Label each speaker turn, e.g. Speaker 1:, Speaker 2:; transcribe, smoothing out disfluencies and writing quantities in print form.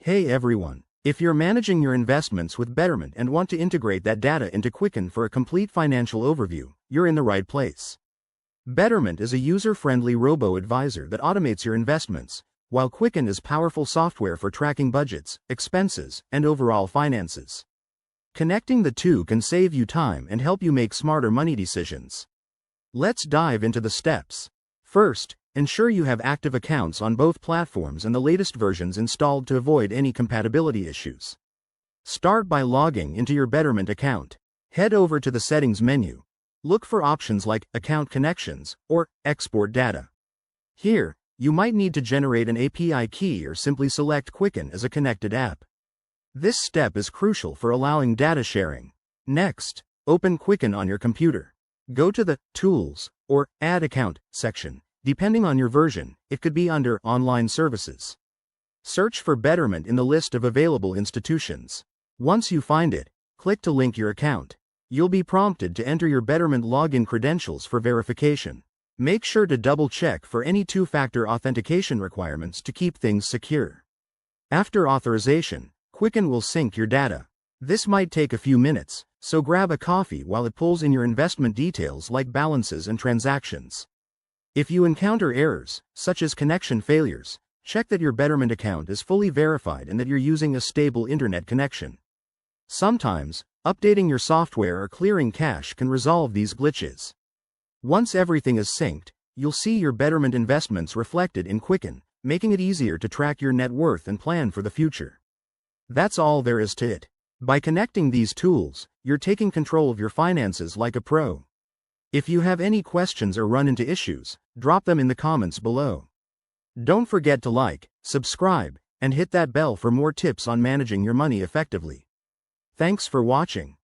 Speaker 1: Hey everyone! If you're managing your investments with Betterment and want to integrate that data into Quicken for a complete financial overview, you're in the right place. Betterment is a user-friendly robo-advisor that automates your investments, while Quicken is powerful software for tracking budgets, expenses, and overall finances. Connecting the two can save you time and help you make smarter money decisions. Let's dive into the steps. First, ensure you have active accounts on both platforms and the latest versions installed to avoid any compatibility issues. Start by logging into your Betterment account. Head over to the Settings menu. Look for options like Account Connections or Export Data. Here, you might need to generate an API key or simply select Quicken as a connected app. This step is crucial for allowing data sharing. Next, open Quicken on your computer. Go to the Tools or Add Account section. Depending on your version, it could be under Online Services. Search for Betterment in the list of available institutions. Once you find it, click to link your account. You'll be prompted to enter your Betterment login credentials for verification. Make sure to double-check for any two-factor authentication requirements to keep things secure. After authorization, Quicken will sync your data. This might take a few minutes, so grab a coffee while it pulls in your investment details like balances and transactions. If you encounter errors, such as connection failures, check that your Betterment account is fully verified and that you're using a stable internet connection. Sometimes, updating your software or clearing cache can resolve these glitches. Once everything is synced, you'll see your Betterment investments reflected in Quicken, making it easier to track your net worth and plan for the future. That's all there is to it. By connecting these tools, you're taking control of your finances like a pro. If you have any questions or run into issues, drop them in the comments below. Don't forget to like, subscribe, and hit that bell for more tips on managing your money effectively. Thanks for watching.